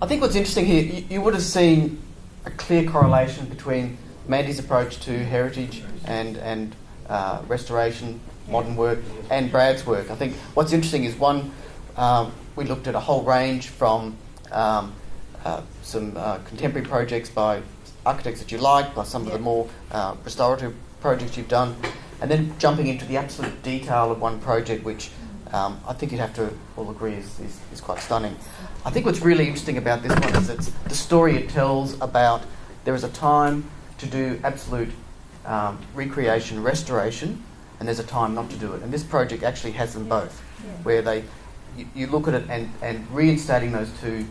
I think what's interesting here, you would have seen a clear correlation between Mandy's approach to heritage and restoration, modern work, and Brad's work. I think what's interesting is one, we looked at a whole range from some contemporary projects by architects that you like, by some of the more restorative projects you've done, and then jumping into the absolute detail of one project which I think you'd have to all agree is quite stunning. I think what's really interesting about this one is it's the story it tells about there is a time to do absolute recreation, restoration, and there's a time not to do it. And this project actually has them both, where you look at it and reinstating those two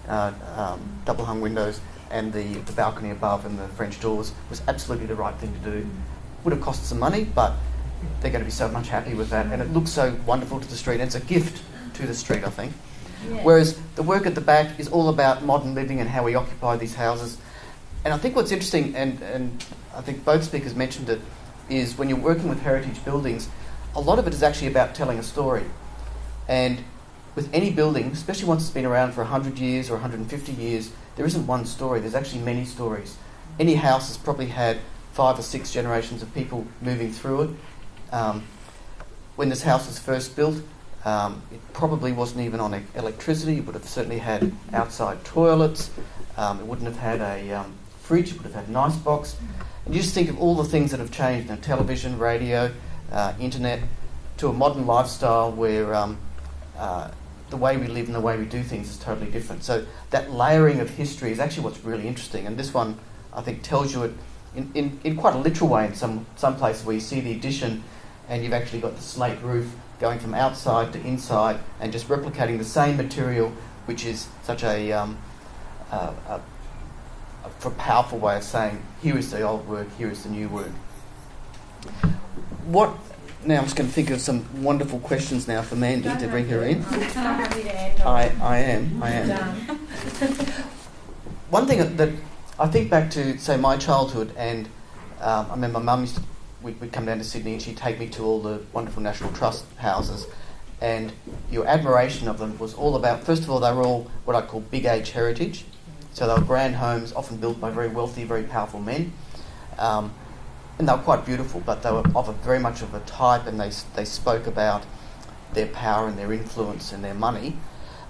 double hung windows and the balcony above and the French doors was absolutely the right thing to do. Would have cost some money, but they're going to be so much happy with that, and it looks so wonderful to the street, and it's a gift to the street, I think. Whereas the work at the back is all about modern living and how we occupy these houses. And I think what's interesting, and I think both speakers mentioned it, is when you're working with heritage buildings, a lot of it is actually about telling a story. And with any building, especially once it's been around for 100 years or 150 years, there isn't one story, there's actually many stories. Any house has probably had 5 or 6 generations of people moving through it. When this house was first built, it probably wasn't even on electricity. It would have certainly had outside toilets. It wouldn't have had a fridge. It would have had an ice box. And you just think of all the things that have changed, television, radio, internet, to a modern lifestyle where the way we live and the way we do things is totally different. So that layering of history is actually what's really interesting. And this one, I think, tells you it in quite a literal way in some places where you see the addition and you've actually got the slate roof going from outside to inside and just replicating the same material, which is such a powerful way of saying, here is the old work, here is the new work. Now I'm just going to think of some wonderful questions now for Mandy to bring her in. I am. One thing that I think back to, say, my childhood, and I remember my mum we'd come down to Sydney and she'd take me to all the wonderful National Trust houses, and your admiration of them was all about, first of all, they were all what I call big age heritage. So they were grand homes, often built by very wealthy, very powerful men. And they were quite beautiful, but they were of very much of a type, and they spoke about their power and their influence and their money.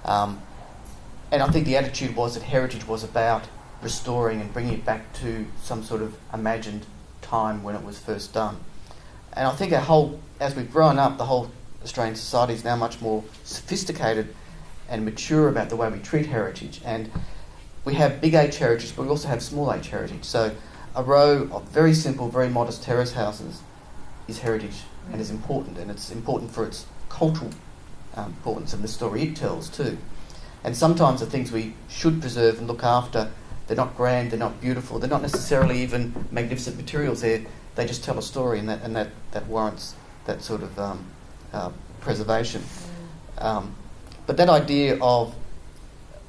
And I think the attitude was that heritage was about restoring and bringing it back to some sort of imagined time when it was first done. And I think as we've grown up, the whole Australian society is now much more sophisticated and mature about the way we treat heritage. And we have big age heritage, but we also have small age heritage. So a row of very simple, very modest terrace houses is heritage and is important, and it's important for its cultural importance and the story it tells too. And sometimes the things we should preserve and look after, they're not grand, they're not beautiful, they're not necessarily even magnificent materials. They just tell a story, and that warrants that sort of preservation. But that idea of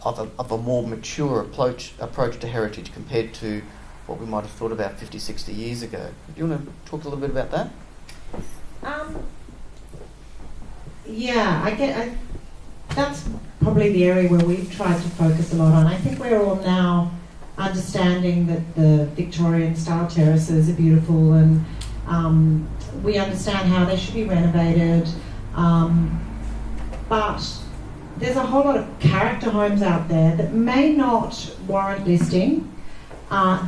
a more mature approach to heritage compared to what we might have thought about 50, 60 years ago. Do you want to talk a little bit about that? That's probably the area where we've tried to focus a lot on. I think we're all now understanding that the Victorian style terraces are beautiful, and we understand how they should be renovated, but there's a whole lot of character homes out there that may not warrant listing.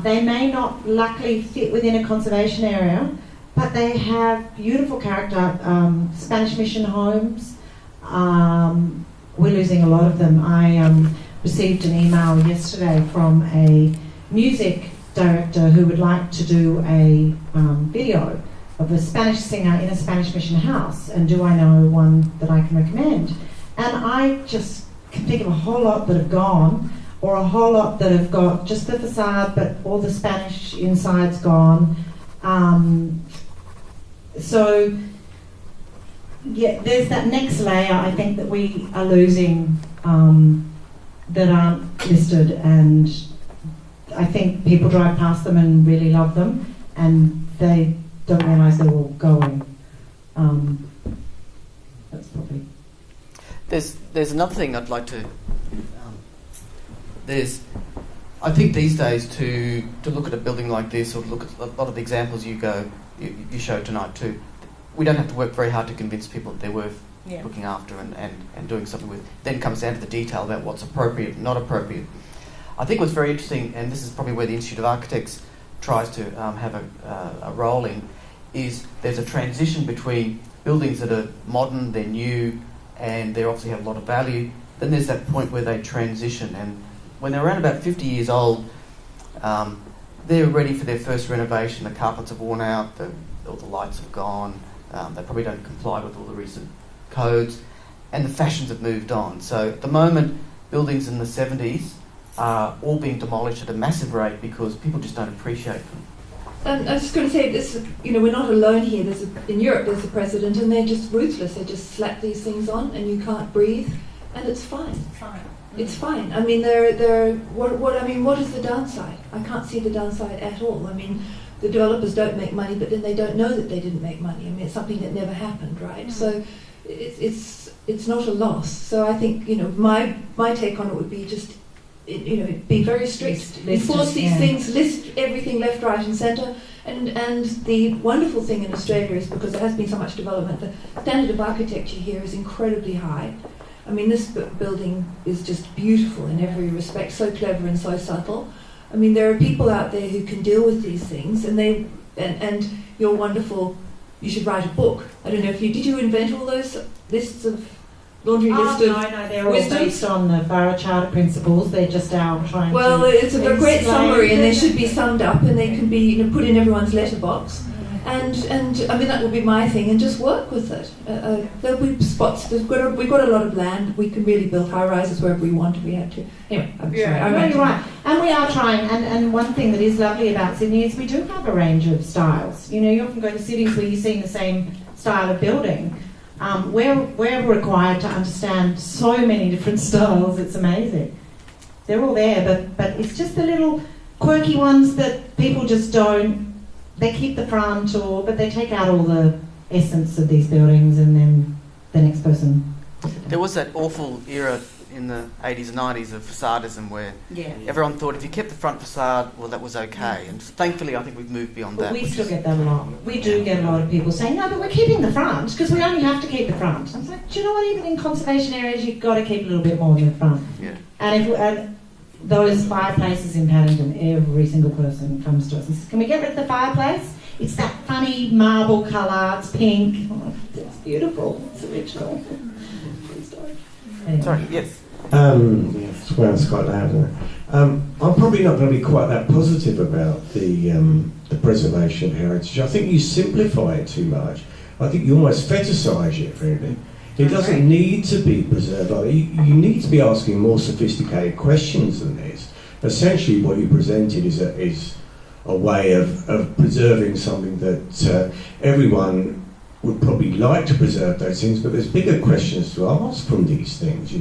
They may not luckily fit within a conservation area, but they have beautiful character. Spanish mission homes, we're losing a lot of them. I received an email yesterday from a music director who would like to do a video of a Spanish singer in a Spanish mission house, and do I know one that I can recommend? And I just can think of a whole lot that have gone, or a whole lot that have got just the facade but all the Spanish inside's gone. So yeah, there's that next layer I think that we are losing that aren't listed, and I think people drive past them and really love them, and they don't realise they're all going. That's probably... There's another thing I'd like to I think these days to look at a building like this, or to look at a lot of the examples you showed tonight too, we don't have to work very hard to convince people that they're worth looking after and doing something with. Then comes down to the detail about what's appropriate and not appropriate. I think what's very interesting, and this is probably where the Institute of Architects tries to have a role in, is there's a transition between buildings that are modern, they're new, and they obviously have a lot of value. Then there's that point where they transition, and when they're around about 50 years old, they're ready for their first renovation. The carpets have worn out, all the lights have gone, they probably don't comply with all the recent codes, and the fashions have moved on. So at the moment, buildings in the 70s are all being demolished at a massive rate because people just don't appreciate them. And I was just going to say, this, we're not alone here. In Europe, there's a precedent, and they're just ruthless. They just slap these things on, and you can't breathe, and it's fine. It's fine. I mean, what is the downside? I can't see the downside at all. I mean, the developers don't make money, but then they don't know that they didn't make money. I mean, it's something that never happened, right? So it's not a loss. So I think, my take on it would be just, be very strict. Enforce these things, list everything left, right and centre. And the wonderful thing in Australia is, because there has been so much development, the standard of architecture here is incredibly high. I mean, this building is just beautiful in every respect, so clever and so subtle. I mean, there are people out there who can deal with these things, and you're wonderful. You should write a book. I don't know if did you invent all those lists of laundry list of No, they're all based on the Borough Charter principles. They're just out trying to. Well, it's a great summary, and they should be summed up, and they can be put in everyone's letterbox. And I mean, that would be my thing, and just work with it. There'll be spots. We've got a lot of land. We can really build high rises wherever we want if we had to. Anyway, I'm sorry. You're right. And we are trying. And one thing that is lovely about Sydney is we do have a range of styles. You often go to cities where you're seeing the same style of building. We're required to understand so many different styles. It's amazing. They're all there, but it's just the little quirky ones that people just don't. They keep the front, but they take out all the essence of these buildings, and then the next person. There was that awful era in the 80s and 90s of facadism where everyone thought if you kept the front facade, well, that was okay. And thankfully, I think we've moved beyond that. We still get that a lot. We do get a lot of people saying, no, but we're keeping the front because we only have to keep the front. I was like, do you know what? Even in conservation areas, you've got to keep a little bit more than the front. Yeah. And those fireplaces in Paddington, every single person comes to us and says, can we get rid of the fireplace? It's that funny marble colour, it's pink. Oh, it's beautiful, it's original. Anyway. Sorry, yes. It's quite loud, isn't it? I'm probably not going to be quite that positive about the preservation of heritage. I think you simplify it too much. I think you almost fetishise it, really. It doesn't need to be preserved. You need to be asking more sophisticated questions than this. Essentially, what you presented is a way of preserving something that everyone would probably like to preserve those things, but there's bigger questions to ask from these things,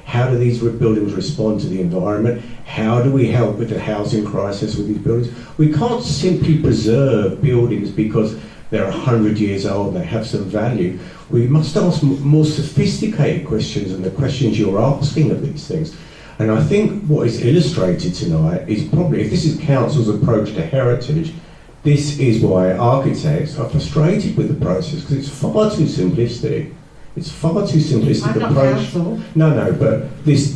How do these buildings respond to the environment? How do we help with the housing crisis with these buildings? We can't simply preserve buildings because they're 100 years old and they have some value. We must ask more sophisticated questions than the questions you're asking of these things. And I think what is illustrated tonight is probably, if this is council's approach to heritage, this is why architects are frustrated with the process, because it's far too simplistic. It's far too simplistic approach. No, but this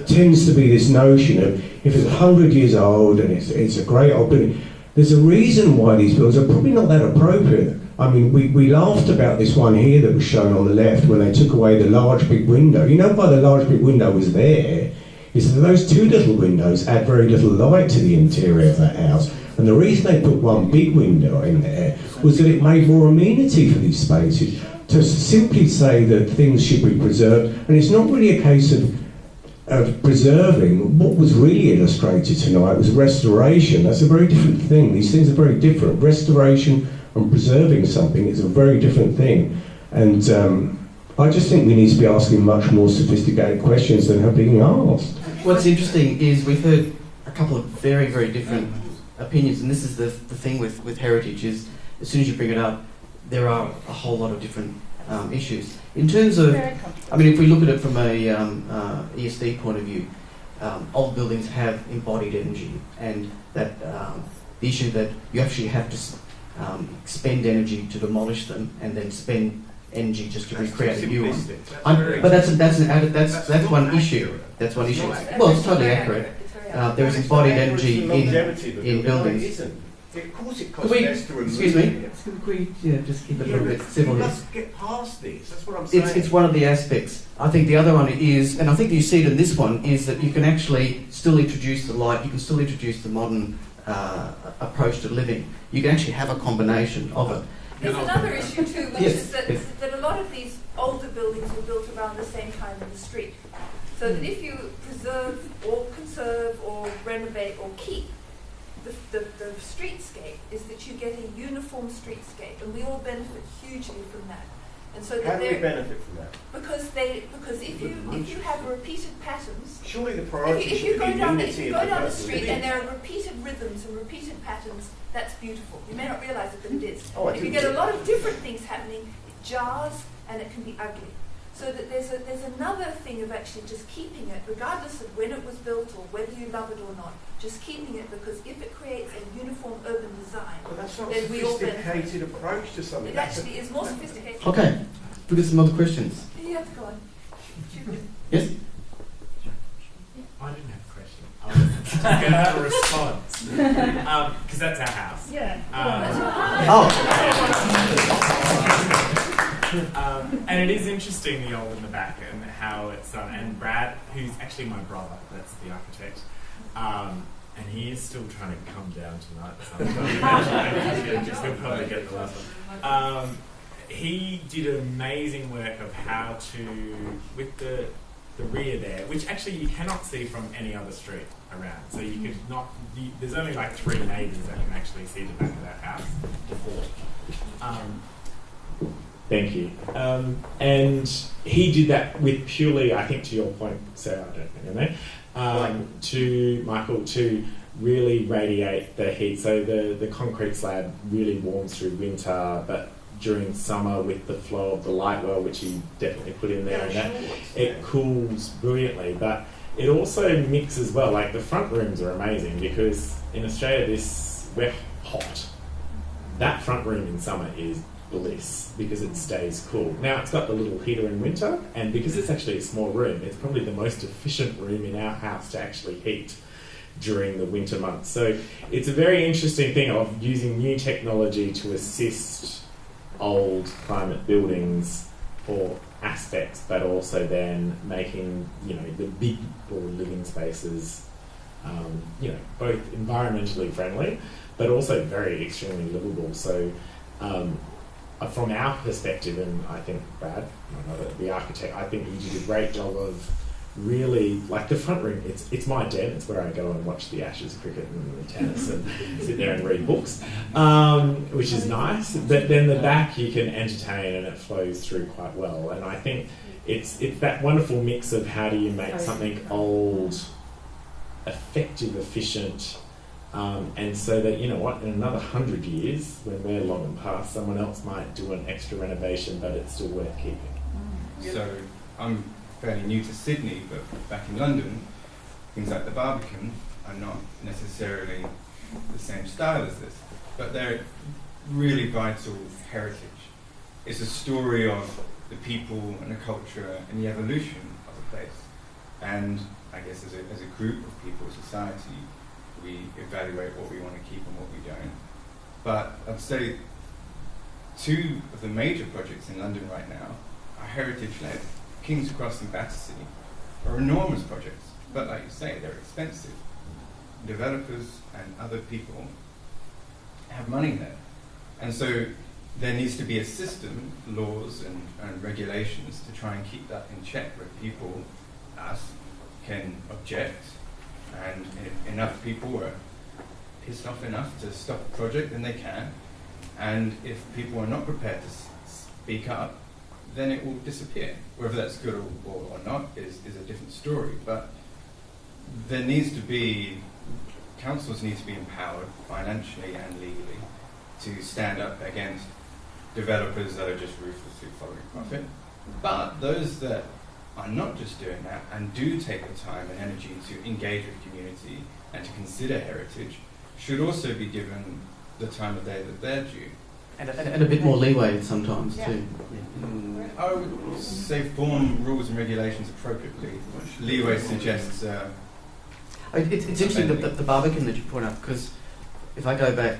tends to be this notion of if it's 100 years old and it's a great old building, there's a reason why these buildings are probably not that appropriate. I mean, we laughed about this one here that was shown on the left when they took away the large big window. Why the large big window was there is that those two little windows add very little light to the interior of that house. And the reason they put one big window in there was that it made more amenity for these spaces. To simply say that things should be preserved, and it's not really a case of preserving. What was really illustrated tonight was restoration. That's a very different thing. These things are very different. Restoration and preserving something is a very different thing. And I just think we need to be asking much more sophisticated questions than are being asked. What's interesting is we've heard a couple of very, very different opinions, and this is the thing with heritage is as soon as you bring it up, there are a whole lot of different issues. In terms of, I mean, if we look at it from a ESD point of view, old buildings have embodied energy, and that the issue that you actually have to expend energy to demolish them and then spend energy just to recreate a new one. But that's one issue. That's one issue. Well, it's totally accurate. There is embodied energy in buildings. Of course it costs less to remove. Excuse me? Could we just keep it a little bit civil here? Let's get past these. That's what I'm saying. It's one of the aspects. I think the other one is, and I think you see it in this one, is that you can actually still introduce the light, you can still introduce the modern approach to living. You can actually have a combination of it. There's another issue too, which Yes, is that a lot of these older buildings were built around the same time in the street. So that if you preserve or conserve or renovate or keep the streetscape, is that you get a uniform streetscape, and we all benefit hugely from that. And so How do we benefit from that? because if you have repeated patterns, Surely the priority if you should go be down unity of the person street living. and there are repeated rhythms and repeated patterns, that's beautiful. You may not realise it, but it is. Oh, I If you do. get a lot of different things happening, it jars and it can be ugly. So that there's another thing of actually just keeping it, regardless of when it was built or whether you love it or not, just keeping it, because if it creates a uniform urban design, But that's not a then we all benefit. sophisticated approach to something. It actually is more sophisticated. Okay, we get some other questions. You have to go on. Yes? I didn't have a question. I was just going to have a response. Because that's our house. Yeah. And it is interesting, the old in the back and how it's done. And Brad, who's actually my brother, that's the architect, and he is still trying to come down tonight. So he'll probably get the last one. He did amazing work of how to, with the rear there, which actually you cannot see from any other street around. So you could not, there's only like 3 neighbours that can actually see the back of that house before. Thank you. And he did that with purely, I think to your point, Sarah, I don't think I know, to Michael, to really radiate the heat. So the concrete slab really warms through winter, but during summer with the flow of the light well, which he definitely put in there, and that it cools brilliantly. But it also mixes well. Like the front rooms are amazing because in Australia we're hot. That front room in summer is bliss because it stays cool. Now it's got the little heater in winter, and because it's actually a small room, it's probably the most efficient room in our house to actually heat during the winter months. So it's a very interesting thing of using new technology to assist old climate buildings for aspects, but also then making, the big broad living spaces, both environmentally friendly, but also very extremely livable. So from our perspective, and I think Brad, the architect, I think he did a great job of really, like the front room, it's my den. It's where I go and watch the Ashes cricket and the tennis and sit there and read books, which is nice. But then the back you can entertain and it flows through quite well. And I think it's that wonderful mix of how do you make something old, effective, efficient, and so that, in another 100 years, when we're long and past, someone else might do an extra renovation, but it's still worth keeping. So I'm fairly new to Sydney, but back in London, things like the Barbican are not necessarily the same style as this, but they're really vital heritage. It's a story of the people and the culture and the evolution of a place. And I guess as a group of people, society, we evaluate what we want to keep and what we don't. But I'd say 2 of the major projects in London right now are heritage-led. King's Cross and Battersea are enormous projects, but like you say, they're expensive. Developers and other people have money there. And so there needs to be a system, laws and regulations to try and keep that in check, where people, us, can object, and if enough people are pissed off enough to stop a project, then they can. And if people are not prepared to speak up, then it will disappear. Whether that's good or not is a different story. But there needs to be, councils need to be empowered financially and legally to stand up against developers that are just ruthlessly following profit. But those that are not just doing that and do take the time and energy to engage with community and to consider heritage should also be given the time of day that they're due. And a bit more leeway sometimes too. I would say form rules and regulations appropriately. Leeway suggests... It's interesting the Barbican that you point out, because if I go back,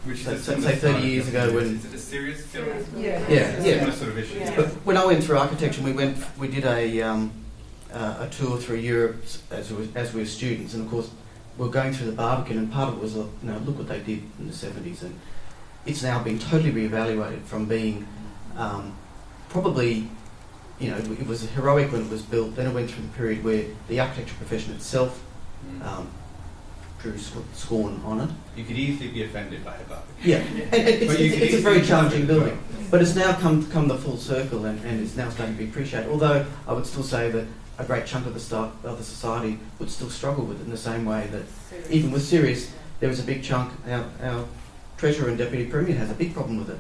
Which say is a similar 30 style, years ago when... Is it a serious film? Yeah. Similar sort of issue. Yeah. But when I went through architecture, we did a tour through Europe as we were students, and of course we were going through the Barbican, and part of it was, look what they did in the 70s, and it's now been totally reevaluated from being probably, it was heroic when it was built. Then it went through the period where the architecture profession itself drew scorn on it. You could easily be offended by a Barbican. Yeah, and it's a very challenging building. But it's now come the full circle, and it's now starting to be appreciated. Although I would still say that a great chunk of the society would still struggle with it in the same way that even with Sirius, there was a big chunk. Our Treasurer and Deputy Premier has a big problem with it.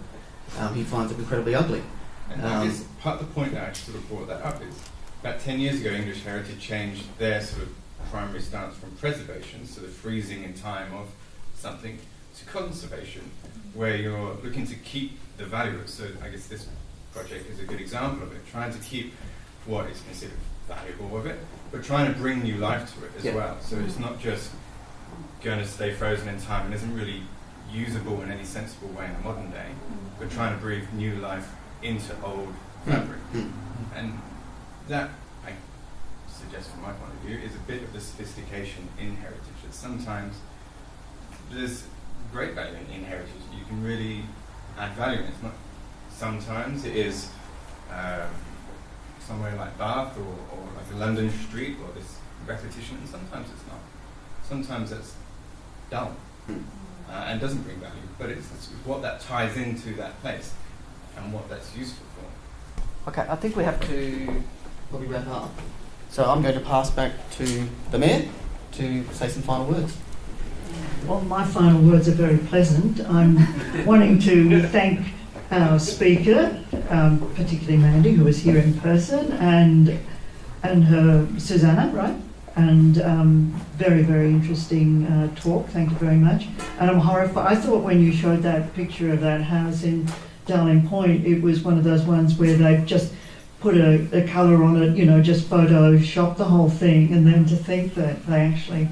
He finds it incredibly ugly. And I guess part of the point that I sort of brought that up is about 10 years ago, English Heritage changed their sort of primary stance from preservation, so the freezing in time of something, to conservation, where you're looking to keep the value of it. So I guess this project is a good example of it, trying to keep what is considered valuable of it, but trying to bring new life to it as well. So it's not just going to stay frozen in time and isn't really usable in any sensible way in the modern day, but trying to breathe new life into old fabric. And that, I suggest from my point of view, is a bit of the sophistication in heritage, that sometimes there's great value in heritage. You can really add value in it. It's not, sometimes it is somewhere like Bath or like a London street or this repetition, and sometimes it's not. Sometimes it's dull and doesn't bring value, but it's what that ties into that place and what that's useful for. Okay, I think we have to probably wrap up. So I'm going to pass back to the Mayor to say some final words. Well, my final words are very pleasant. I'm wanting to thank our speaker, particularly Mandy, who was here in person, and her Susanna, right? And very, very interesting talk. Thank you very much. And I'm horrified. I thought when you showed that picture of that house in Darling Point, it was one of those ones where they've just put a colour on it, just Photoshop the whole thing, and then to think that they actually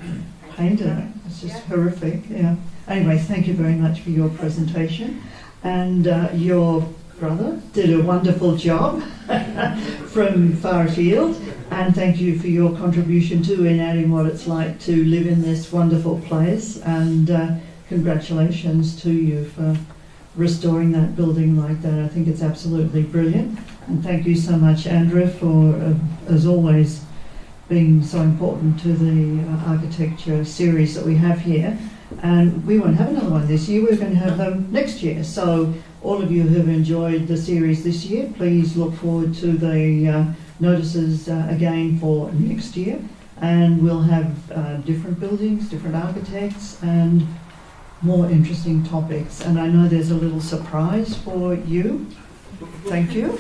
painted it. It's just horrific, yeah. Anyway, thank you very much for your presentation. And your brother did a wonderful job from far afield. And thank you for your contribution too in adding what it's like to live in this wonderful place. And congratulations to you for restoring that building like that. I think it's absolutely brilliant. And thank you so much, Andrew, for, as always, being so important to the architecture series that we have here. And we won't have another one this year, we're going to have them next year. So all of you who have enjoyed the series this year, please look forward to the notices again for next year. And we'll have different buildings, different architects, and more interesting topics. And I know there's a little surprise for you. Thank you.